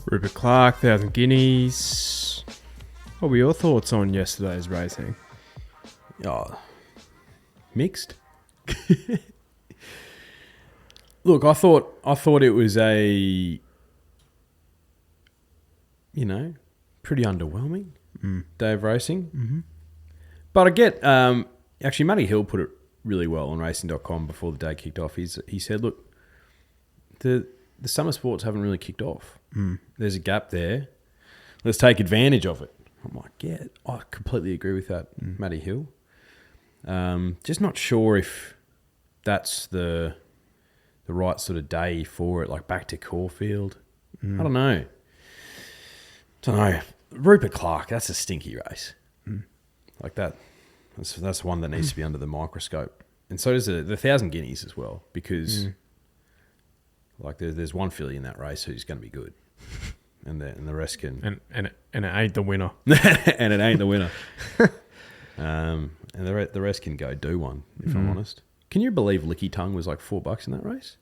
Rupert Clark, 1,000 Guineas. What were your thoughts on yesterday's racing? Oh, mixed. Look, I thought it was a, pretty underwhelming day of racing. Mm-hmm. But I get, actually, Matty Hill put it really well on racing.com before the day kicked off. He said, look, the summer sports haven't really kicked off. There's a gap there. Let's take advantage of it. I'm like, yeah, I completely agree with that, Matty Hill. Just not sure if that's the right sort of day for it, like back to Caulfield. I don't know. Rupert Clark, that's a stinky race. Like that. That's one that needs to be under the microscope. And so does the 1,000 Guineas as well, because like there's one filly in that race who's going to be good. And the rest can... And it ain't the winner. And it ain't the winner. And the rest can go do one, if I'm honest. Can you believe Licky Tongue was like $4 in that race?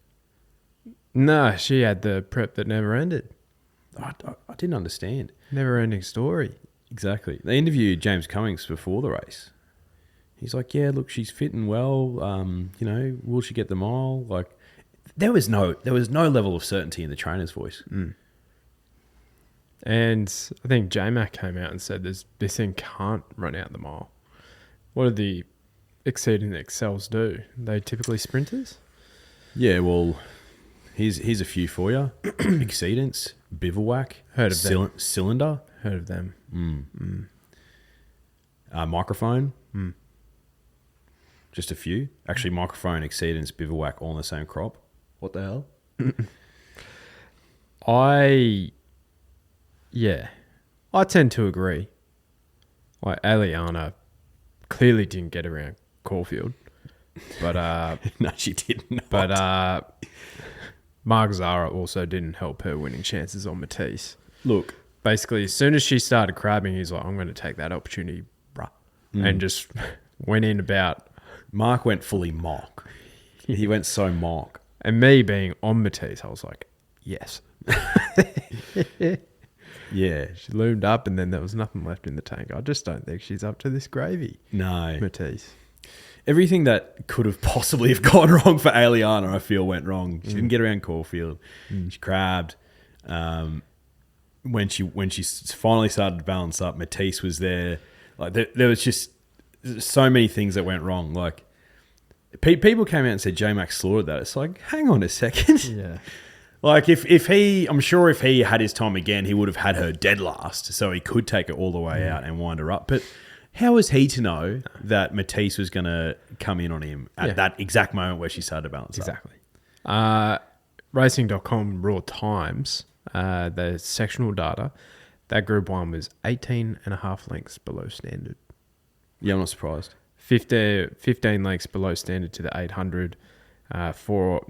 No, she had the prep that never ended. I didn't understand. Never ending story. Exactly. They interviewed James Cummings before the race. He's like, yeah, look, she's fitting well. Will she get the mile? Like, there was no level of certainty in the trainer's voice. And I think J-Mac came out and said this thing can't run out the mile. What do the exceeding excels do? They typically sprinters? Yeah, well, here's a few for you. Exceedance, bivouac, Heard of them. Cylinder. Heard of them. Microphone. Just a few. Actually, microphone, exceedance, bivouac, all in the same crop. What the hell? I tend to agree. Like, Aliana clearly didn't get around Caulfield. But no, she did not. But Mark Zara also didn't help her winning chances on Matisse. Look, basically, as soon as she started crabbing, he's like, I'm going to take that opportunity, bruh. And just went in about... Mark went fully mock. He went so mock. And me being on Matisse, I was like, yes. Yeah. She loomed up and then there was nothing left in the tank. I just don't think she's up to this gravy. No. Matisse. Everything that could have possibly have gone wrong for Aliana, I feel, went wrong. She didn't get around Caulfield. She crabbed. When she finally started to balance up, Matisse was there. Like there was just so many things that went wrong. Like people came out and said J-Mac slaughtered that. It's like, hang on a second. Yeah. Like I'm sure if he had his time again, he would have had her dead last, so he could take it all the way out and wind her up. But how was he to know that Matisse was going to come in on him at that exact moment where she started to balance exactly. up? Racing.com raw times, the sectional data, that Group 1 was 18.5 lengths below standard. Yeah, I'm not surprised. 15 lengths below standard to the 800,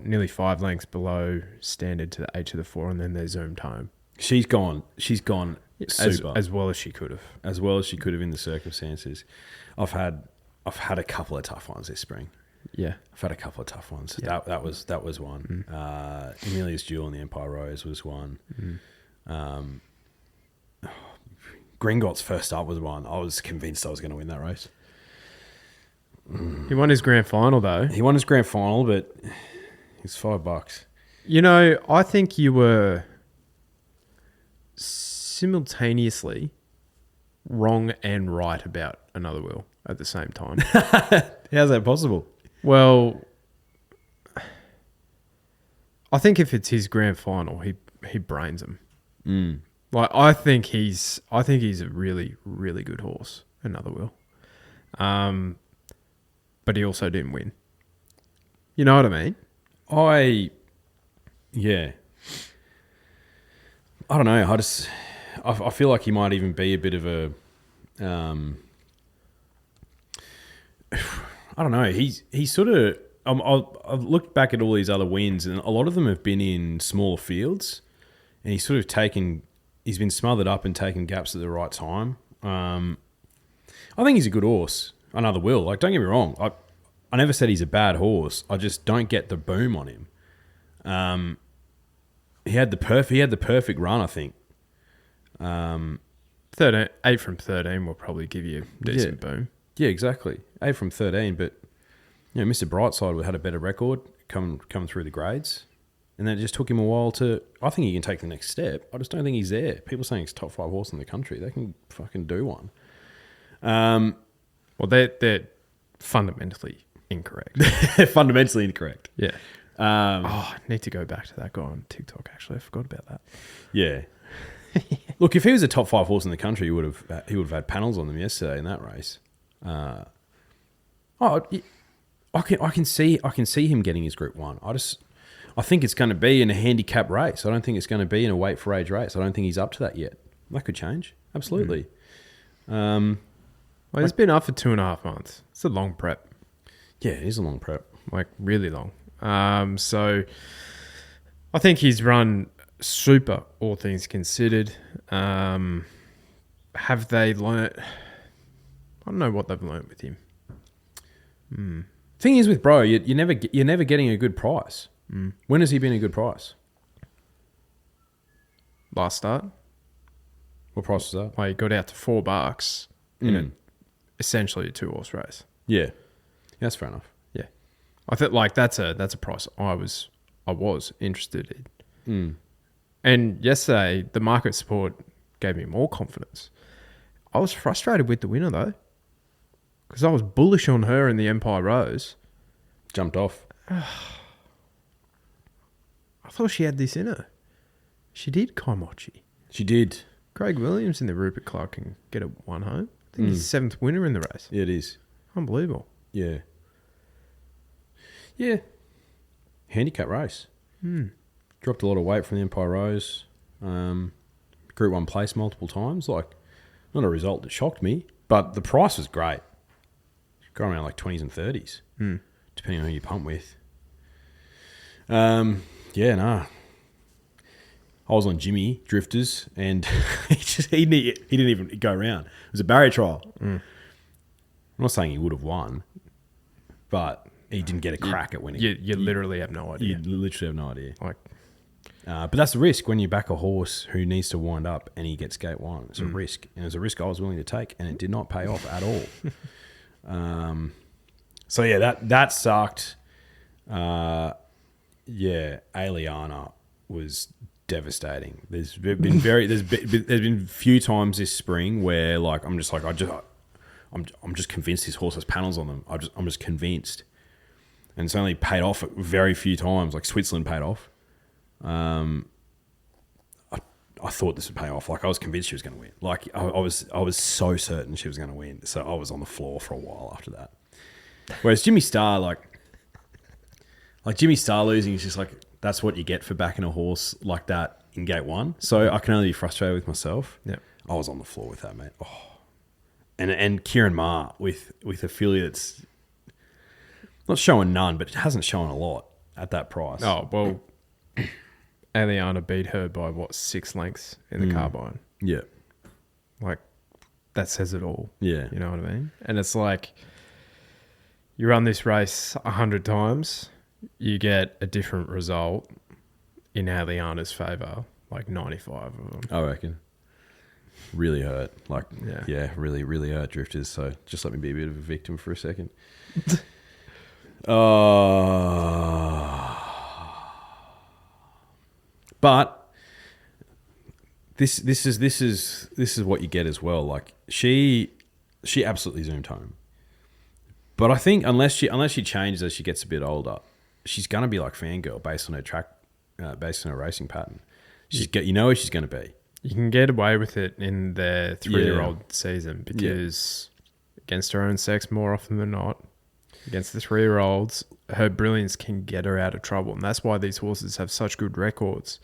nearly 5 lengths below standard to the H to the 4, and then they zoomed home. She's gone super. As well as she could have. As well as she could have in the circumstances. I've had a couple of tough ones this spring. Yeah. I've had a couple of tough ones. Yeah. That was one. Amelia's Duel and the Empire Rose was one. Gringotts first up was one. I was convinced I was going to win that race. He won his grand final, though. He won his grand final, but it's $5. You know, I think you were simultaneously wrong and right about Another Will at the same time. How's that possible? Well, I think if it's his grand final, he brains him. Like I think he's a really, really good horse, Another Will. But he also didn't win. You know what I mean? I don't know. I feel like he might even be a bit of a, I don't know. He's sort of, I've looked back at all these other wins and a lot of them have been in smaller fields and he's been smothered up and taken gaps at the right time. I think he's a good horse. Another Will. Like, don't get me wrong. I never said he's a bad horse. I just don't get the boom on him. He had the perfect run, I think, 8 from 13 will probably give you a decent boom. Yeah, exactly. 8 from 13, but Mr. Brightside had a better record coming through the grades. And then it just took him a while to... I think he can take the next step. I just don't think he's there. People saying he's top 5 horse in the country. They can fucking do one. Well, they're fundamentally incorrect. Fundamentally incorrect. Yeah. I need to go back to that guy on TikTok, actually. I forgot about that. Yeah. Look, if he was a top 5 horse in the country, he would have had panels on them yesterday in that race. I can see him getting his Group 1. I think it's going to be in a handicap race. I don't think it's going to be in a weight for age race. I don't think he's up to that yet. That could change. Absolutely. Well, he's been up for 2.5 months. It's a long prep. Yeah, it is a long prep. Like, really long. So I think he's run super, all things considered. Have they learnt? I don't know what they've learnt with him. Thing is with bro, you're never getting a good price. When has he been a good price? Last start. What price was that? Well, he got out to $4 in essentially a 2-horse race. Yeah, that's fair enough. Yeah, I think like that's a price I was interested in. And yesterday the market support gave me more confidence. I was frustrated with the winner though, because I was bullish on her in the Empire Rose. Jumped off. I thought she had this in her. She did, Kaimochi. She did. Craig Williams in the Rupert Clark can get one home. I think he's 7th winner in the race. Yeah, it is. Unbelievable. Yeah. Yeah. Handicap race. Dropped a lot of weight from the Empire Rose. Group 1 place multiple times. Like, not a result that shocked me, but the price was great. Going around like 20s and 30s, depending on who you pump with. Yeah, nah. I was on Jimmy Drifters, and he didn't even go around. It was a barrier trial. I'm not saying he would have won, but he didn't get a crack at winning. You literally have no idea. You literally have no idea. Like, but that's the risk when you back a horse who needs to wind up and he gets gate 1. It's a risk, and it's a risk I was willing to take, and it did not pay off at all. So yeah, that sucked. Yeah, Aliana was devastating. There's been few times this spring where like I'm just convinced this horse has panels on them. I'm just convinced, and it's only paid off very few times. Like Switzerland paid off. I thought this would pay off. Like I was convinced she was going to win. Like I was so certain she was going to win. So I was on the floor for a while after that. Whereas Jimmy Starr, like Jimmy Starr losing is just like, that's what you get for backing a horse like that in gate 1. So I can only be frustrated with myself. Yeah, I was on the floor with that, mate. Oh, and Kieran Ma with a filly that's not showing none, but it hasn't shown a lot at that price. Oh well, Aliana beat her by 6 lengths in the carbine. Yeah, like that says it all. Yeah, you know what I mean. And it's like you run this race 100 times. You get a different result in Aliana's favour, like 95 of them. I reckon. Really hurt. Like, yeah, really, really hurt Drifters. So just let me be a bit of a victim for a second. But this is what you get as well. Like she absolutely zoomed home. But I think unless she changes as she gets a bit older, she's gonna be like Fangirl based on her track, based on her racing pattern. You know where she's gonna be. You can get away with it in the 3-year-old season because against her own sex more often than not, against the 3-year-olds, her brilliance can get her out of trouble, and that's why these horses have such good records.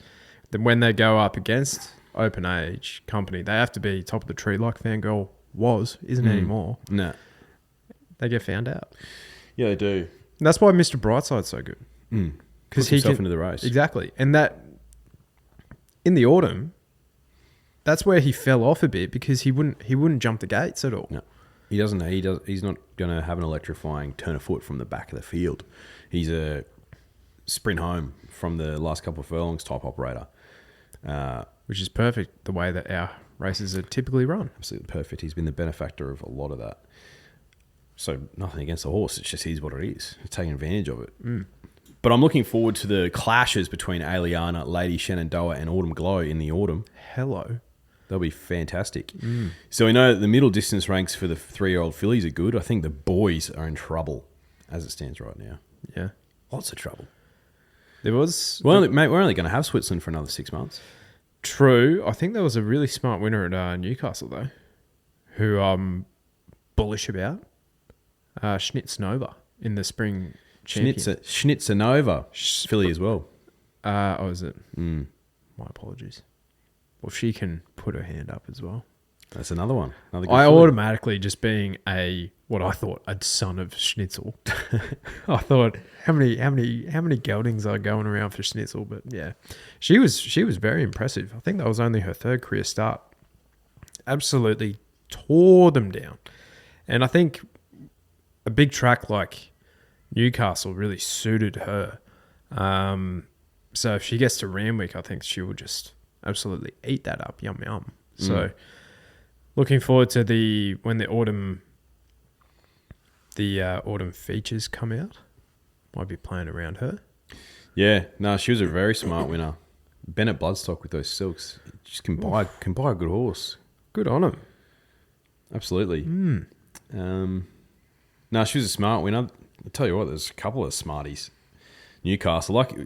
Then when they go up against open age company, they have to be top of the tree like Fangirl isn't anymore. No, they get found out. Yeah, they do. And that's why Mr. Brightside's so good. Because he himself into the race. Exactly. And that in the autumn, that's where he fell off a bit because he wouldn't jump the gates at all. No. He doesn't. He's not going to have an electrifying turn of foot from the back of the field. He's a sprint home from the last couple of furlongs type operator. which is perfect the way that our races are typically run. Absolutely perfect. He's been the benefactor of a lot of that. So nothing against the horse. It's just he's what it is. He's taking advantage of it. Mm. But I'm looking forward to the clashes between Aliana, Lady Shenandoah, and Autumn Glow in the autumn. Hello. That'll be fantastic. Mm. So we know that the middle distance ranks for the 3-year-old fillies are good. I think the boys are in trouble as it stands right now. Yeah. Lots of trouble. There was... We're only going to have Switzerland for another 6 months. True. I think there was a really smart winner at Newcastle, though, who I'm bullish about. Schnitznova in the spring champion. Schnitznova filly as well. Is it? Mm. My apologies. Well, she can put her hand up as well. That's another one. Another good I filly. automatically, just being what I thought a son of Schnitzel, I thought how many geldings are going around for Schnitzel, but yeah, she was very impressive. I think that was only her third career start. Absolutely tore them down, and I think a big track like Newcastle really suited her. So if she gets to Randwick, I think she will just absolutely eat that up. Yum yum. So looking forward to when the autumn features come out. Might be playing around her. Yeah, no, she was a very smart winner. Bennett Bloodstock with those silks, just can buy a good horse. Good on him. Absolutely. No, she was a smart winner. I tell you what, there's a couple of smarties. Newcastle, lucky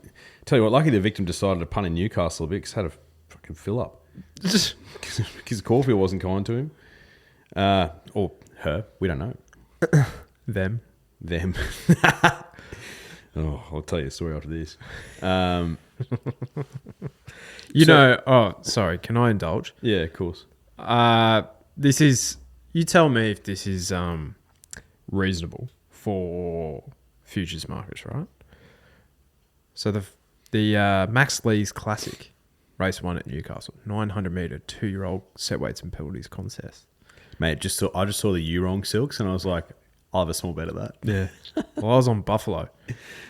the victim decided to punt in Newcastle a bit because had a fucking fill up. Because Caulfield wasn't kind to him. Or her, we don't know. Them. Oh, I'll tell you a story after this. Sorry, can I indulge? Yeah, of course. You tell me if this is reasonable for futures markets, right? So the Max Lees Classic, race 1 at Newcastle, 900 metre, 2-year-old set weights and penalties contest. Mate, I just saw the Eurong silks and I was like, I'll have a small bet of that. Yeah. Well, I was on Buffalo.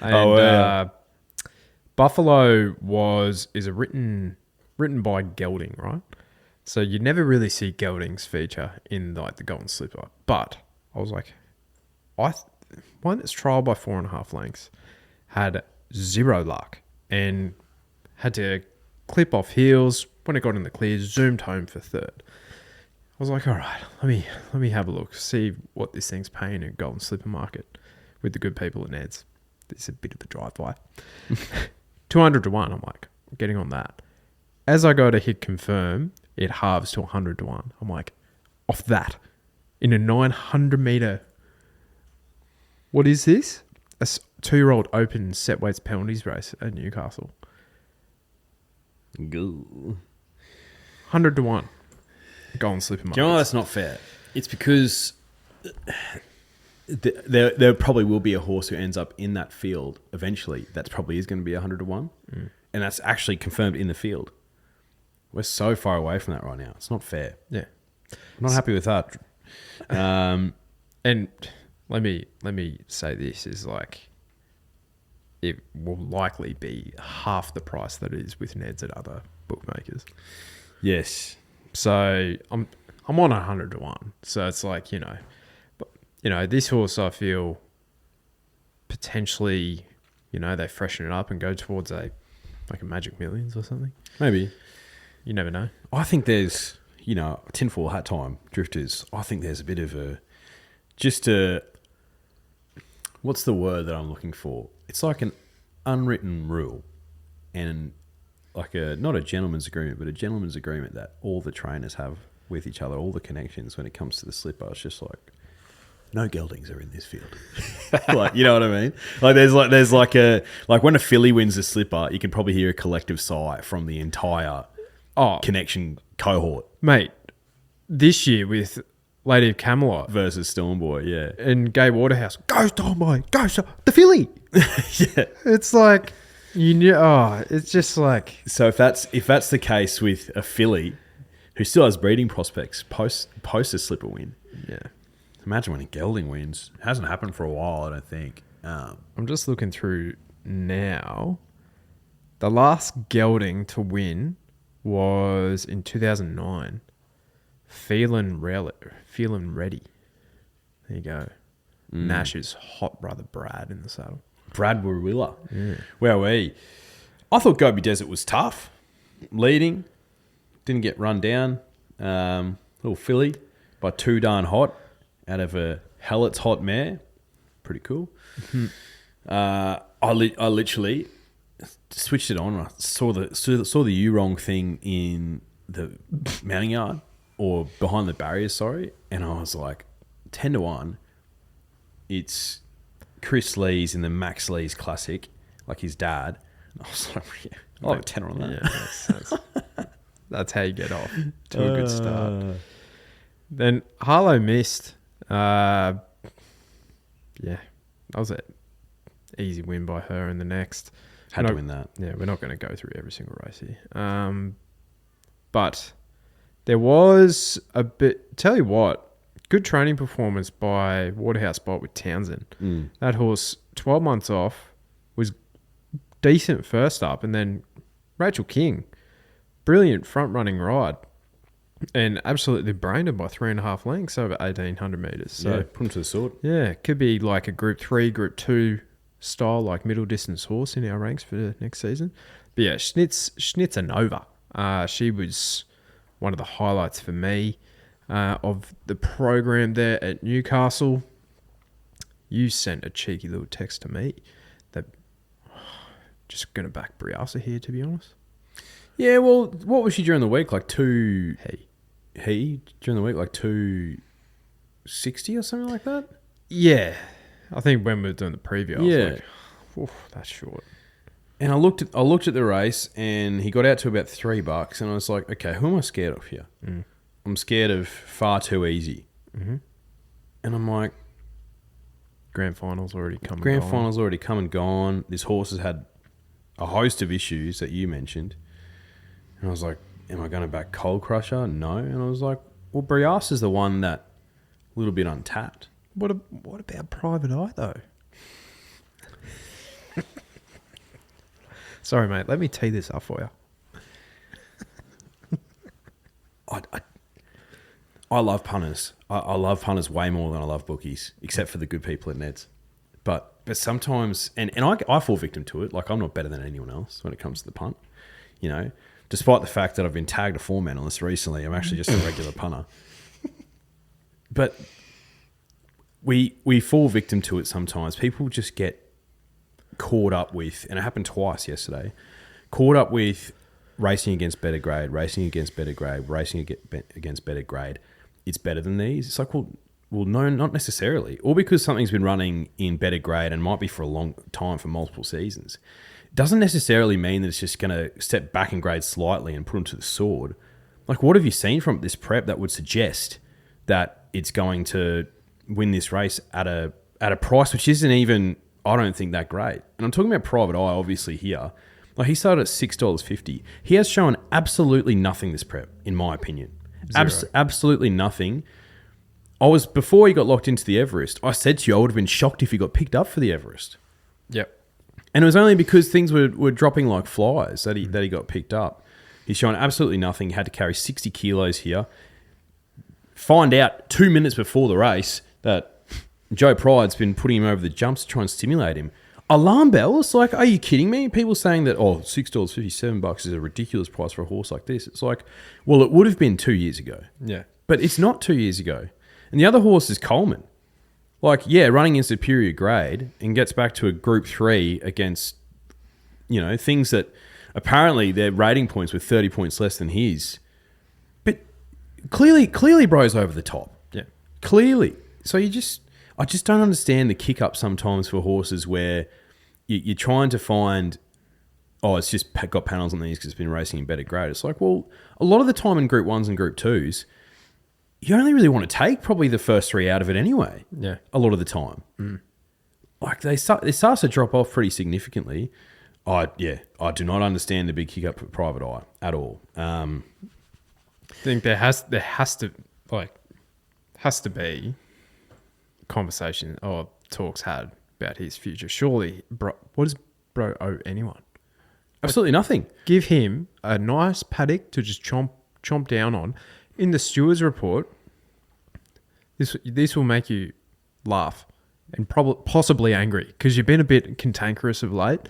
And, Buffalo is written by gelding, right? So you never really see geldings feature in like the Golden Slipper. But I was like, won its trial by 4.5 lengths, had 0 luck, and had to clip off heels. When it got in the clear, zoomed home for third. I was like, all right, let me have a look, see what this thing's paying in Golden Slipper market with the good people at Ned's. It's a bit of a drive-by. 200 to 1, I'm like, getting on that. As I go to hit confirm, it halves to 100 to 1. I'm like, off that, in a 900 metre, what is this? A 2-year-old open set weights penalties race at Newcastle. Go. 100 to 1. Golden Slipper markets. Do you know why that's not fair? It's because there probably will be a horse who ends up in that field eventually. That probably is going to be 100 to 1. And that's actually confirmed in the field. We're so far away from that right now. It's not fair. Yeah. I'm not happy with that. And let me say this is like, it will likely be half the price that it is with Ned's at other bookmakers. Yes. So I'm on 100 to 1. So it's like, this horse, I feel potentially, they freshen it up and go towards a Magic Millions or something. Maybe. You never know. I think there's, tinfoil hat time, drifters. I think there's a bit of what's the word that I'm looking for? It's like an unwritten rule and like not a gentleman's agreement, but a gentleman's agreement that all the trainers have with each other, all the connections when it comes to the slipper. It's just like, no geldings are in this field. Like, you know what I mean? Like there's when a filly wins the slipper, you can probably hear a collective sigh from the entire connection cohort. Mate, this year with Lady of Camelot versus Stormboy, yeah. And Gay Waterhouse, go Stormboy, go the filly. Yeah. It's like, it's just like... So if that's the case with a filly who still has breeding prospects post a slipper win. Yeah. Imagine when a gelding wins. It hasn't happened for a while, I don't think. I'm just looking through now. The last gelding to win was in 2009. Feeling ready. There you go. Nash's hot brother Brad in the saddle. Brad Warilla. Yeah. Wowee. I thought Gobi Desert was tough. Leading. Didn't get run down. Little filly by Too Darn Hot out of a Hellet's hot mare. Pretty cool. Mm-hmm. I literally switched it on. I saw the U-wrong thing in the mounting yard or behind the barriers, sorry. And I was like, 10-1. It's Chris Lees in the Max Lees Classic, like his dad. And I was like, yeah, I'll have a tenner on that. Yeah, that's how you get off to a good start. Then Harlow missed. Yeah, that was an easy win by her in the next. Had to win that. Yeah, we're not going to go through every single race here. But there was a bit... Tell you what, good training performance by Waterhouse Spot with Townsend. That horse, 12 months off, was decent first up. And then Rachel King, brilliant front-running ride. And absolutely brained her by 3.5 lengths over 1,800 metres. So, yeah, put him to the sword. Yeah, could be like a Group 3, Group 2 style, like middle distance horse in our ranks for the next season. But yeah, Schnitzer Nova. She was one of the highlights for me of the program there at Newcastle. You sent a cheeky little text to me that just going to back Briasa here, to be honest. Yeah, well, what was she during the week? Like during the week, like 260 or something like that? Yeah. I think when we were doing the preview, I was like, oof, that's short. And I looked at the race, and he got out to about $3, and I was like, okay, who am I scared of here? I'm scared of Far Too Easy. Mm-hmm. And I'm like, Grand final's already come and gone. This horse has had a host of issues that you mentioned. And I was like, am I going to back Cold Crusher? No. And I was like, well, Brias is the one that a little bit untapped. What about Private Eye, though? Sorry, mate. Let me tee this up for you. I love punters. I love punters way more than I love bookies, except for the good people at Neds. But sometimes, and I fall victim to it. Like, I'm not better than anyone else when it comes to the punt. You know, despite the fact that I've been tagged a 4-man on this recently, I'm actually just a regular punter. But we fall victim to it sometimes. People just get caught up with, and it happened twice yesterday, caught up with racing against better grade, racing against better grade, racing against better grade. It's better than these. It's like, well, no, not necessarily. Or because something's been running in better grade and might be for a long time, for multiple seasons, doesn't necessarily mean that it's just going to step back in grade slightly and put them to the sword. Like, what have you seen from this prep that would suggest that it's going to win this race at a price which isn't even, I don't think, that great? And I'm talking about Private Eye, obviously, here. Like, he started at $6.50. He has shown absolutely nothing this prep, in my opinion. Absolutely nothing. Before he got locked into the Everest, I said to you, I would have been shocked if he got picked up for the Everest. Yep. And it was only because things were dropping like flies that he got picked up. He's shown absolutely nothing. He had to carry 60 kilos here. Find out 2 minutes before the race that Joe Pride's been putting him over the jumps to try and stimulate him. Alarm bells? Like, are you kidding me? People saying that, $6.57 is a ridiculous price for a horse like this. It's like, well, it would have been 2 years ago. Yeah. But it's not 2 years ago. And the other horse is Coleman. Like, yeah, running in superior grade and gets back to a Group 3 against, things that apparently their rating points were 30 points less than his. But clearly bro's over the top. Yeah. Clearly. So I just don't understand the kick up sometimes for horses where you're trying to find, it's just got panels on these because it's been racing in better grade. It's like, well, a lot of the time in Group 1s and Group 2s, you only really want to take probably the first 3 out of it anyway. Yeah. A lot of the time. Like, it starts to drop off pretty significantly. I do not understand the big kick up for Private Eye at all. I think there has to be conversation or talks had about his future. Surely, what does bro owe anyone? Absolutely nothing. Give him a nice paddock to just chomp down on. In the stewards report, this will make you laugh and possibly angry because you've been a bit cantankerous of late.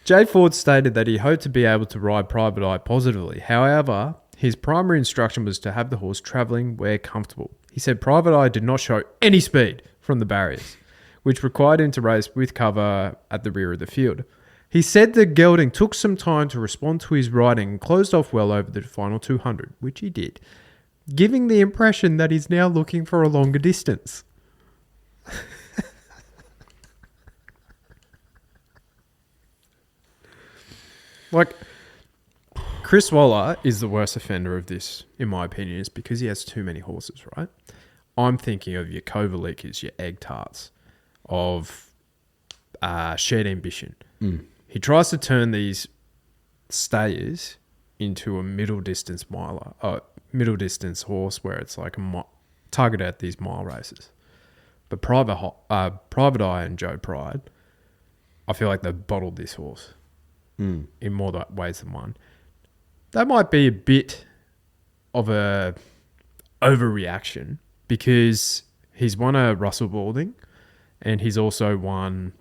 Jay Ford stated that he hoped to be able to ride Private Eye positively. However, his primary instruction was to have the horse travelling where comfortable. He said Private Eye did not show any speed from the barriers, which required him to race with cover at the rear of the field. He said the gelding took some time to respond to his riding and closed off well over the final 200, which he did, giving the impression that he's now looking for a longer distance. Like, Chris Waller is the worst offender of this, in my opinion, is because he has too many horses, right? I'm thinking of your Kovalikas, your Egg Tarts, of Shared Ambition. He tries to turn these stayers into a middle distance horse where it's like targeted at these mile races. But Private Eye and Joe Pride, I feel like they've bottled this horse in more ways than one. That might be a bit of a overreaction because he's won a Russell Balding and he's also won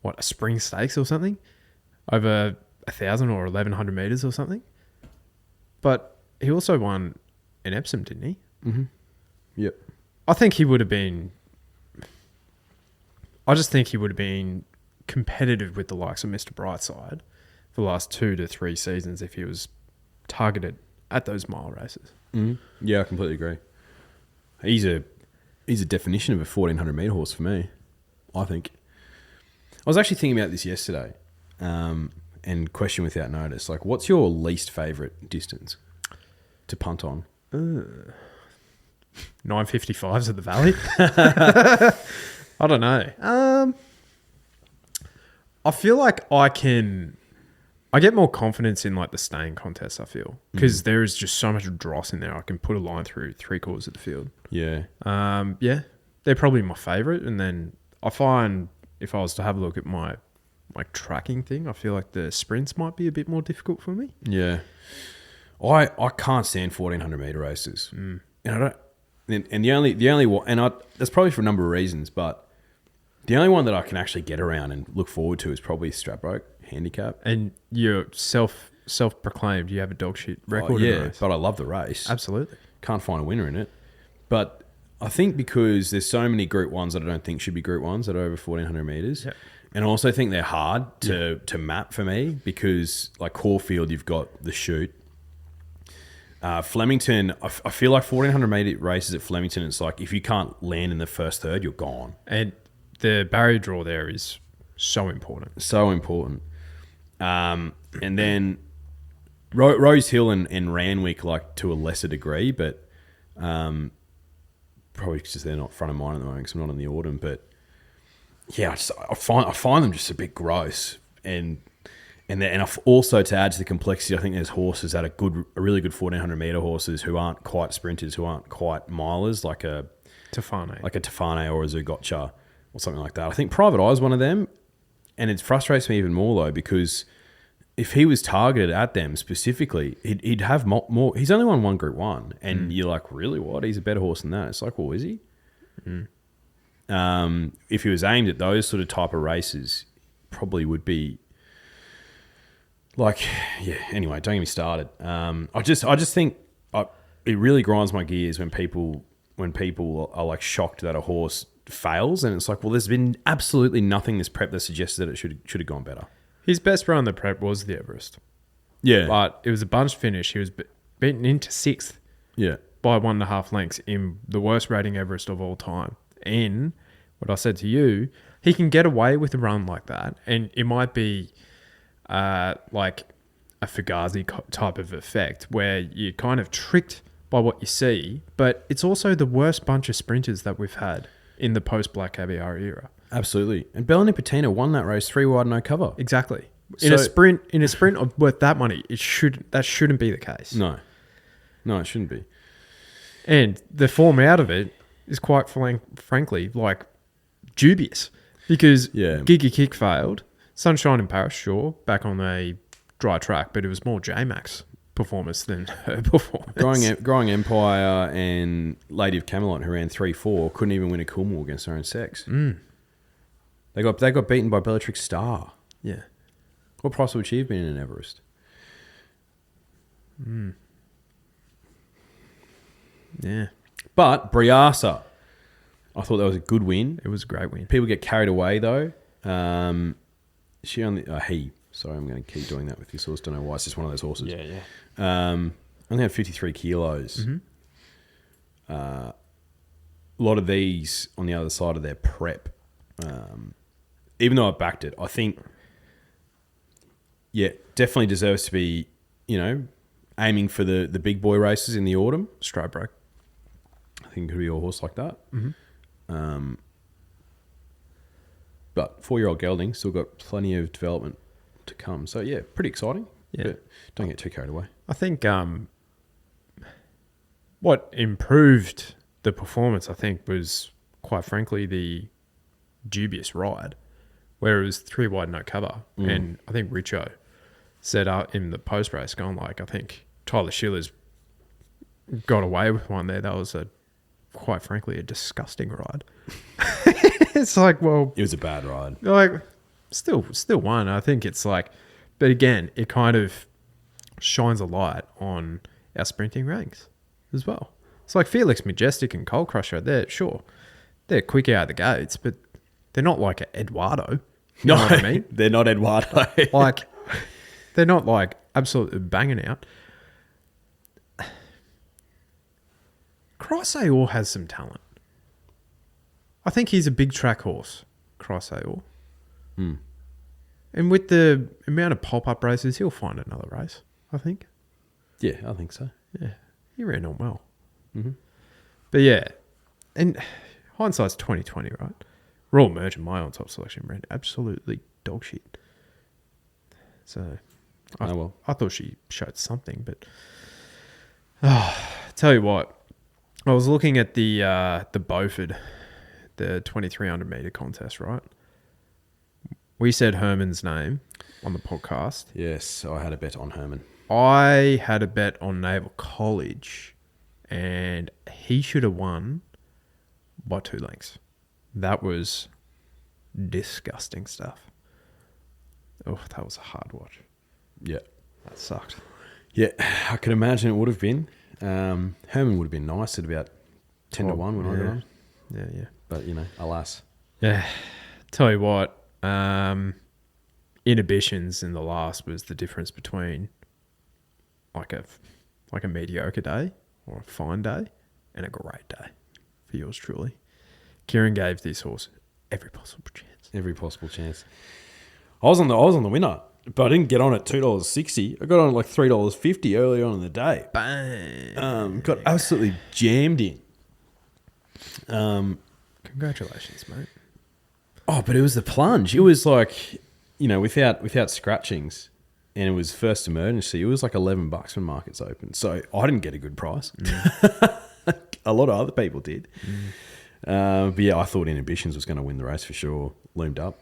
a spring stakes or something over 1,000 or 1,100 meters or something. But he also won an Epsom, didn't he? Mm-hmm. Yep. I just think he would have been competitive with the likes of Mr. Brightside for the last 2 to 3 seasons if he was targeted at those mile races. Mm-hmm. Yeah, I completely agree. He's a definition of a 1,400 metre horse for me, I think. I was actually thinking about this yesterday and question without notice. Like, what's your least favourite distance to punt on? 955s at the Valley? I don't know. I feel like I get more confidence in like the staying contest, I feel, because there is just so much dross in there. I can put a line through 3/4 of the field. Yeah. Yeah, they're probably my favourite. And then I find if I was to have a look at my tracking thing, I feel like the sprints might be a bit more difficult for me. Yeah. I can't stand 1,400 metre races. And I don't, and the only one, and that's probably for a number of reasons, but the only one that I can actually get around and look forward to is probably Stradbroke Handicap. And you're self-proclaimed. You have a dog shit record in the race. But I love the race. Absolutely. Can't find a winner in it. But I think because there's so many Group 1s that I don't think should be Group 1s that are over 1,400 metres. Yep. And I also think they're hard to map for me because, like Caulfield, you've got the chute. Flemington, I feel like 1,400 metre races at Flemington, it's like if you can't land in the first third, you're gone. And the barrier draw there is so important. So important. And then Rose Hill and Randwick, like to a lesser degree, but probably because they're not front of mind at the moment because I'm not in the autumn. But yeah, I find them just a bit gross. And also to add to the complexity, I think there's horses that are really good 1,400 metre horses who aren't quite sprinters, who aren't quite milers, like a Tofane or a Zugotcha or something like that. I think Private Eye is one of them, and it frustrates me even more though because if he was targeted at them specifically, he'd have more. He's only won one Group 1, and you're like, really? What? He's a better horse than that. It's like, well, is he? If he was aimed at those sort of type of races, probably would be. Like, yeah. Anyway, don't get me started. I just think it really grinds my gears when people are like shocked that a horse fails, and it's like, well, there's been absolutely nothing this prep that suggests that it should have gone better. His best run in the prep was the Everest. Yeah, but it was a bunch finish. He was beaten into 6th. Yeah, by 1.5 lengths in the worst rating Everest of all time. And what I said to you, he can get away with a run like that, and it might be like a Fugazi type of effect where you're kind of tricked by what you see, but it's also the worst bunch of sprinters that we've had in the post-Black Caviar era. Absolutely. And Bellini Patina won that race 3 wide, no cover. Exactly. In a sprint worth that money, that shouldn't be the case. No, it shouldn't be. And the form out of it is quite frankly like dubious. Because Yeah. Giga Kick failed. Sunshine in Paris, sure, back on a dry track, but it was more J-Max performance than her performance. Growing Empire and Lady of Camelot, who ran 3-4, couldn't even win a Coolmore against their own sex. They got beaten by Bellatrix Star. Yeah. What price would she have been in an Everest? Yeah. But Briasa, I thought that was a good win. It was a great win. People get carried away though. He. Sorry, I'm going to keep doing that with this horse. Don't know why. It's just one of those horses. Yeah. Only had 53 kilos. A lot of these on the other side of their prep. Even though I backed it, I think, definitely deserves to be, aiming for the big boy races in the autumn. Straight break. I think it could be a horse like that. But 4-year-old gelding still got plenty of development to come. So, yeah, pretty exciting. Yeah. But don't get too carried away. I think what improved the performance, I think, was, quite frankly, the dubious ride, where it was 3 wide, no cover. And I think Richo said in the post-race, going I think Tyler Schiller's got away with one there. That was, quite frankly, a disgusting ride. It's like, well... It was a bad ride. Still one. I think it's but again, it kind of shines a light on our sprinting ranks as well. It's like Felix Majestic and Coal Crusher. They're quick out of the gates, but they're not like an Eduardo. You know what I mean? They're not Eduardo. They're not absolutely banging out. Chrysaor has some talent. I think he's a big track horse, Chrysaor. And with the amount of pop-up races, he'll find another race, I think. Yeah, I think so. Yeah, he ran on well. But yeah, and hindsight's 2020, right? Royal Merchant, my on top selection, ran absolutely dog shit. So, I thought she showed something, but tell you what, I was looking at the Beaufort, the 2300 meter contest, right? We said Herman's name on the podcast. Yes, I had a bet on Herman. I had a bet on Naval College, and he should have won by 2 lengths. That was disgusting stuff. Oh, that was a hard watch. Yeah. That sucked. Yeah, I can imagine it would have been. Herman would have been nice at about 10 to 1 when I got on. Yeah. But, alas. Yeah. Tell you what, inhibitions in the last was the difference between like a mediocre day or a fine day and a great day for yours truly. Kieran gave this horse every possible chance. Every possible chance. I was on the winner, but I didn't get on at $2.60. I got on at $3.50 early on in the day. Bang! Got absolutely jammed in. Congratulations, mate. Oh, but it was the plunge. It was without scratchings, and it was first emergency. It was $11 when markets opened. So I didn't get a good price. A lot of other people did. But yeah, I thought Inhibitions was going to win the race for sure. Loomed up.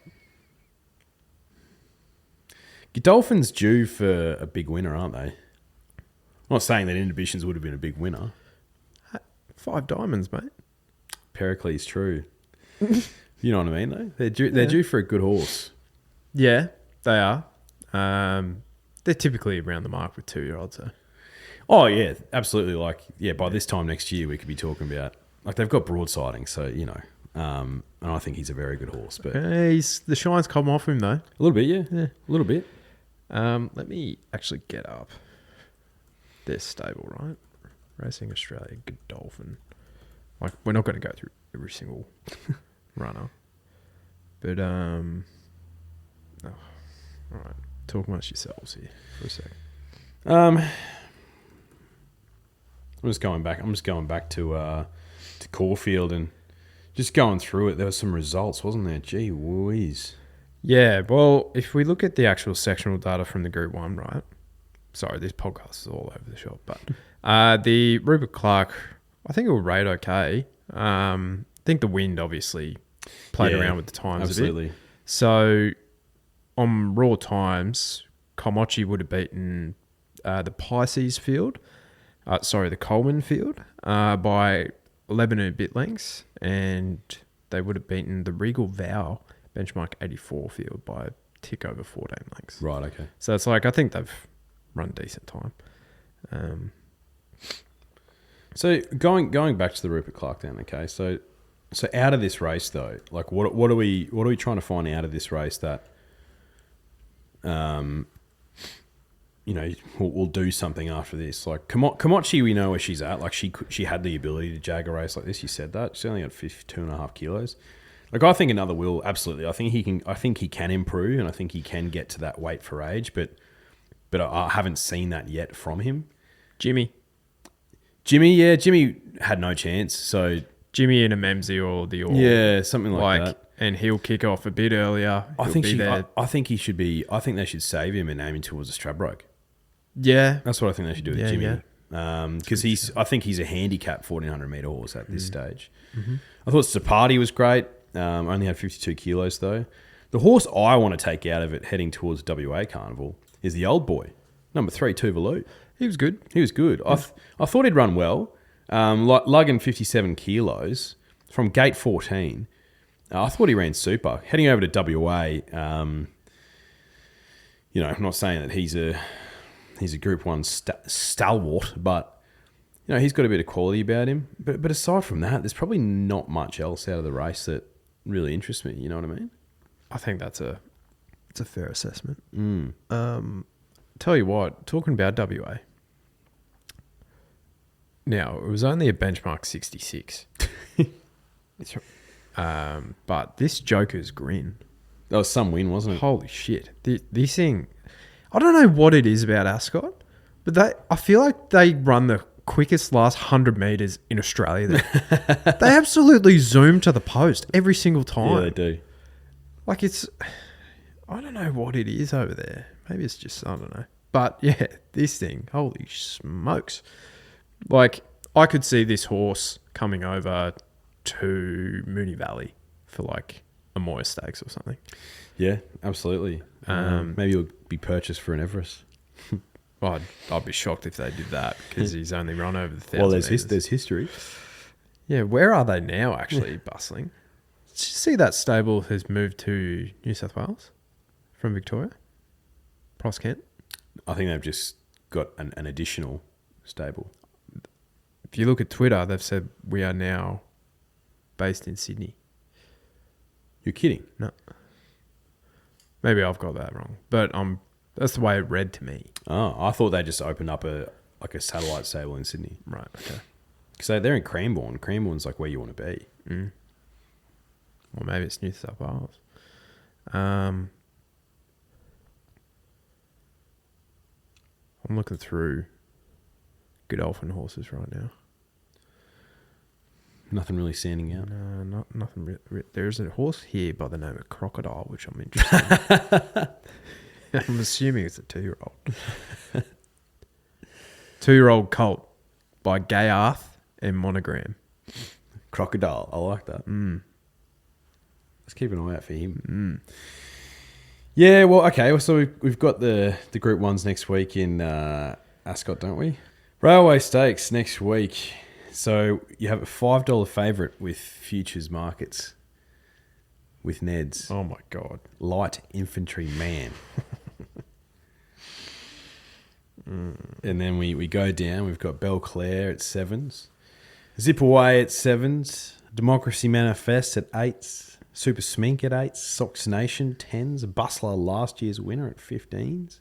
Godolphin's due for a big winner, aren't they? I'm not saying that Inhibitions would have been a big winner. 5 diamonds, mate. Pericles, true. You know what I mean, though? They're due for a good horse. Yeah, they are. They're typically around the mark with 2-year-olds, though. Oh, yeah, absolutely. By this time next year, we could be talking about... they've got broadsiding, so, and I think he's a very good horse. But the shine's come off him, though. A little bit, yeah. A little bit. Let me actually get up their stable, right? Racing Australia, Godolphin. We're not going to go through every single runner. But, all right. Talk amongst yourselves here for a sec. I'm just going back to Caulfield and just going through it. There were some results, wasn't there? Gee whiz. Yeah, well, if we look at the actual sectional data from the Group 1, right? Sorry, this podcast is all over the shop, but the Rupert Clark, I think it will rate okay. I think the wind obviously played around with the times absolutely. a bit. So on raw times, Komochi would have beaten the Pisces field, the Coleman field, by 11 and a bit lengths, and they would have beaten the Regal Vow benchmark 84 field by a tick over 14 lengths. Right, okay. So it's like, I think they've run decent time. So going back to the Rupert Clark then, okay. So out of this race though, like what are we trying to find out of this race that we'll do something after this. Like Komochi, we know where she's at. Like she had the ability to jag a race like this. You said that. She's only got 52.5 kilos. Like I think another will, absolutely. I think he can improve, and I think he can get to that weight for age, but I haven't seen that yet from him. Jimmy had no chance. So Jimmy and a Memsey or the All. Yeah, something like that. And he'll kick off a bit earlier. I think he should be. I think they should save him and aim him towards a Stradbroke. Yeah, that's what I think they should do with Jimmy. Yeah. Because I think he's a handicap 1400 metre horse at this stage. Mm-hmm. I thought Sapati was great. Only had 52 kilos though. The horse I want to take out of it heading towards WA Carnival is the old boy, number 3, Tuvalu. He was good. I thought he'd run well. Lugging 57 kilos from gate 14. I thought he ran super. Heading over to WA, I'm not saying that he's a Group 1 stalwart, but he's got a bit of quality about him. But aside from that, there's probably not much else out of the race that really interests me. You know what I mean? I think it's a fair assessment. Tell you what, talking about WA. Now, it was only a benchmark 66. But this Joker's grin. That was some win, wasn't it? Holy shit. This thing, I don't know what it is about Ascot, but I feel like they run the quickest last 100 metres in Australia. They absolutely zoom to the post every single time. Yeah, they do. Like I don't know what it is over there. Maybe it's just, I don't know. But yeah, this thing, holy smokes. Like, I could see this horse coming over to Moonee Valley for like a Moya Stakes or something. Yeah, absolutely. Maybe it'll be purchased for an Everest. Well, I'd be shocked if they did that because he's only run over the 1,000 Well, metres. there's history. Yeah, where are they now actually bustling? Did you see that stable has moved to New South Wales from Victoria? Pross Kent? I think they've just got an additional stable. If you look at Twitter, they've said we are now based in Sydney. You're kidding? No. Maybe I've got that wrong, but that's the way it read to me. Oh, I thought they just opened up a satellite stable in Sydney. Right, okay. Because they're in Cranbourne. Cranbourne's like where you want to be. Mm. Or maybe it's New South Wales. I'm looking through Godolphin horses right now. Nothing really standing out. No, nothing. There's a horse here by the name of Crocodile, which I'm interested in. I'm assuming it's a 2-year-old. 2-year-old colt by Gayarth and Monogram. Crocodile. I like that. Let's keep an eye out for him. Yeah, well, okay. So we've got the Group 1s next week in Ascot, don't we? Railway Stakes next week. So you have a $5 favourite with futures markets with Neds. Oh, my God. Light Infantry Man. And then we go down. We've got Belclair at 7s. Zip Away at 7s. Democracy Manifest at 8s. Super Smink at 8s. Sox Nation 10s. Bustler, last year's winner, at 15s.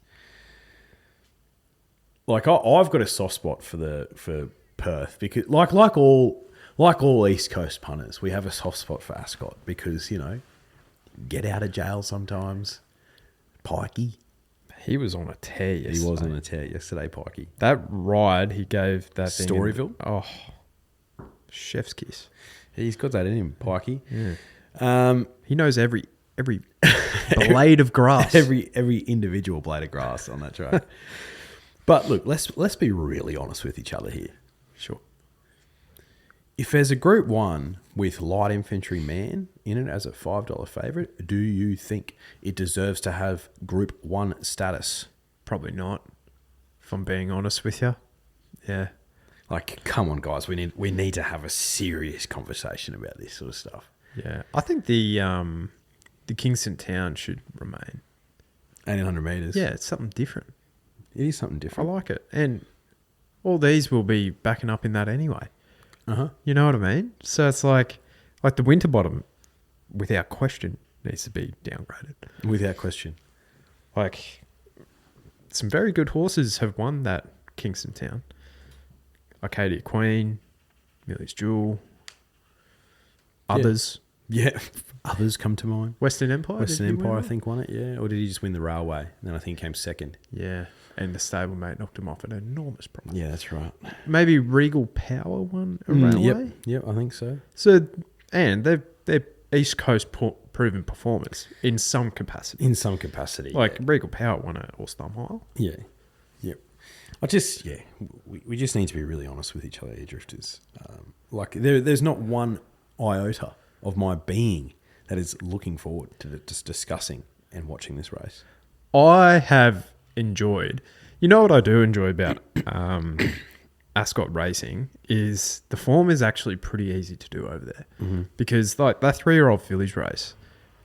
Like, I've got a soft spot for Perth because, like all East Coast punters, we have a soft spot for Ascot because, get out of jail sometimes. Pikey. He was on a tear yesterday. He was on a tear yesterday, Pikey. That ride he gave that thing Storyville? Chef's kiss. He's got that in him, Pikey. Yeah. He knows every blade of grass. Every individual blade of grass on that track. But look, let's be really honest with each other here. Sure. If there's a Group 1 with light infantry man in it as a $5 favourite, do you think it deserves to have Group 1 status? Probably not, if I'm being honest with you. Yeah. Like, come on, guys. We need to have a serious conversation about this sort of stuff. Yeah. I think the Kingston Town should remain. 1,800 metres. Yeah, it's something different. It is something different. I like it. And all these will be backing up in that anyway. Uh-huh. You know what I mean? So it's like the Winterbottom, without question, needs to be downgraded. Without question. Like, some very good horses have won that Kingston Town. Arcadia Queen, Millie's Jewel, others. Yeah. Others come to mind. Western Empire? Western Empire, I think, won it, yeah. Or did he just win the Railway? And then I think he came second. Yeah. And the stablemate knocked him off an enormous problem. Yeah, that's right. Maybe Regal Power won a Railway? Yep, I think so. So, and they're East Coast proven performers in some capacity. In some capacity. Like Regal Power won at All-Star Mile. Yeah. Yep. We just need to be really honest with each other, drifters. There's not one iota of my being that is looking forward to just discussing and watching this race. I have enjoyed, you know what I do enjoy about Ascot racing is the form is actually pretty easy to do over there. Mm-hmm. Because like that 3-year-old fillies race,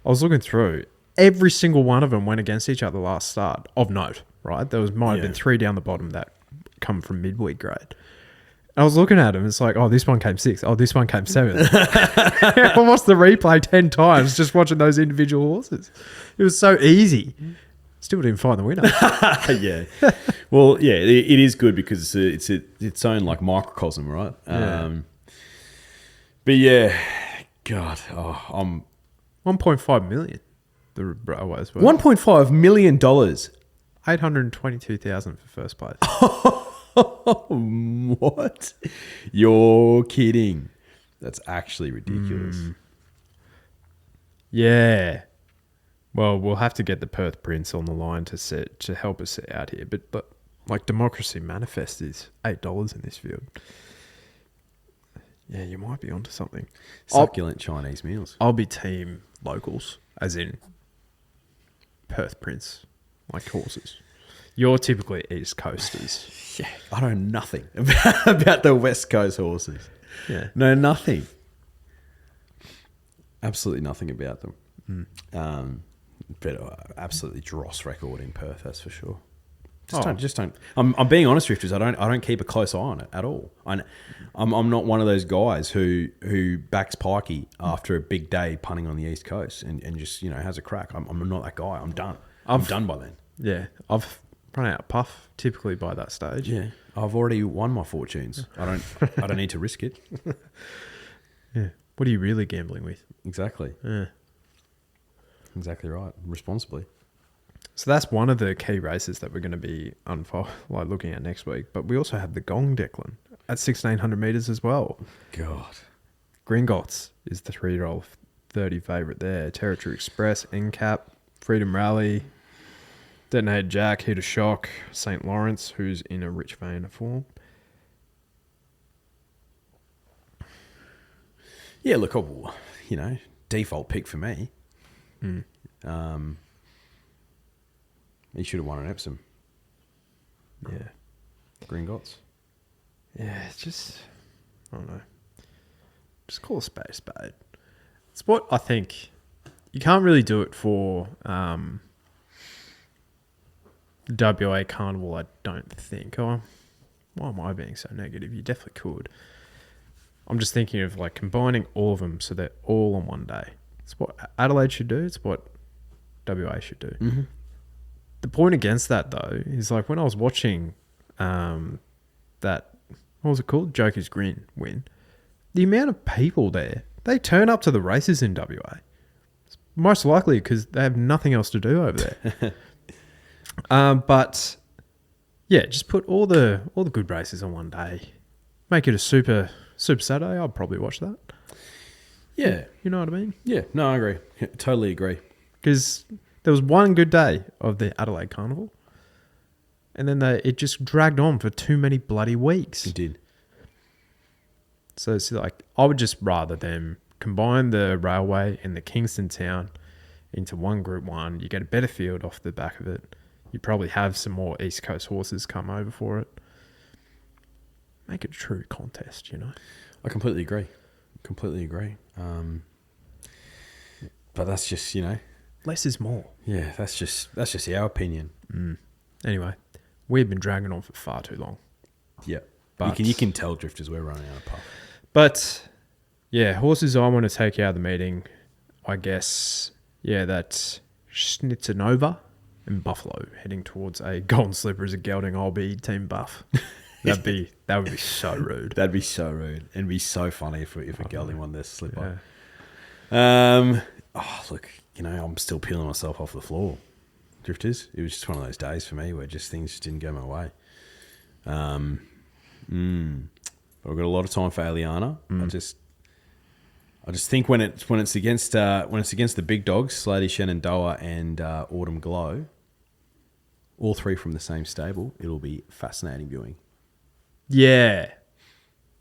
I was looking through, every single one of them went against each other last start of note, right? There might have been 3 down the bottom that come from midweek grade. I was looking at them, it's like, oh, this one came 6th. Oh, this one came 7th. I watched the replay 10 times just watching those individual horses. It was so easy. Still didn't find the winner. Yeah. Well, yeah, it is good because it's its own like microcosm, right? Yeah. But yeah, God, I'm 1.5 million. The railways were $1.5 million. 822,000 for first place. What? You're kidding. That's actually ridiculous. Yeah. Well, we'll have to get the Perth Prince on the line to help us out here. But like Democracy Manifest is $8 in this field. Yeah, you might be onto something. Succulent Chinese meals. I'll be team locals, as in Perth Prince, like horses. You're typically East Coasters. Yeah, I know nothing about the West Coast horses. Yeah. No, nothing. Absolutely nothing about them. But absolutely dross record in Perth, that's for sure. Just don't. I'm being honest, drifters. I don't keep a close eye on it at all. I'm not one of those guys who backs Pikey after a big day punting on the East Coast and just has a crack. I'm not that guy. I'm done. I'm done by then. Yeah, I've run out of puff typically by that stage. Yeah, I've already won my fortunes. I don't need to risk it. Yeah. What are you really gambling with? Exactly. Yeah. Exactly right. Responsibly. So that's one of the key races that we're going to be looking at next week. But we also have the Gong Declan at 1,600 metres as well. God. Gringotts is the 3-year-old 30 favourite there. Territory Express, NCAP, Freedom Rally, Detonated Jack, Heat of Shock, St. Lawrence, who's in a rich vein of form. Yeah, look, default pick for me. He should have won an Epsom. Yeah. Gringotts. Yeah, it's just, I don't know. Just call a spade a spade. It's what I think. You can't really do it for the WA Carnival, I don't think. Oh, why am I being so negative? You definitely could. I'm just thinking of combining all of them so they're all on one day. It's what Adelaide should do. It's what WA should do. Mm-hmm. The point against that, though, is when I was watching that, what was it called? Joker's Grin win. The amount of people there, they turn up to the races in WA. It's most likely because they have nothing else to do over there. But yeah, just put all the good races on one day. Make it a super Saturday. I'd probably watch that. Yeah. You know what I mean? Yeah. No, I agree. Yeah, totally agree. Because there was one good day of the Adelaide Carnival, and then it just dragged on for too many bloody weeks. It did. So it's like, I would just rather them combine the Railway and the Kingston Town into one Group 1. You get a better field off the back of it. You probably have some more East Coast horses come over for it. Make it a true contest, I completely agree. But that's just, less is more. Yeah, that's just our opinion. Anyway, we've been dragging on for far too long. Yeah, but you can tell, drifters, we're running out of puff. But yeah, horses I want to take out of the meeting, I guess. Yeah, that's Schnitzernova and Buffalo heading towards a Golden Slipper as a gelding. I'll be Team Buff. That would be so rude. That'd be so rude. And be so funny if a gelding won this slipper. Yeah. Look, I'm still peeling myself off the floor. Drifters. It was just one of those days for me where just things just didn't go my way. But I've got a lot of time for Aliana. I just think when it's against the big dogs, Slady, Shenandoah, and Autumn Glow, all three from the same stable, it'll be fascinating viewing. Yeah.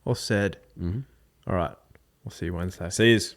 All said. Mm-hmm. All right. We'll see you Wednesday. See yous.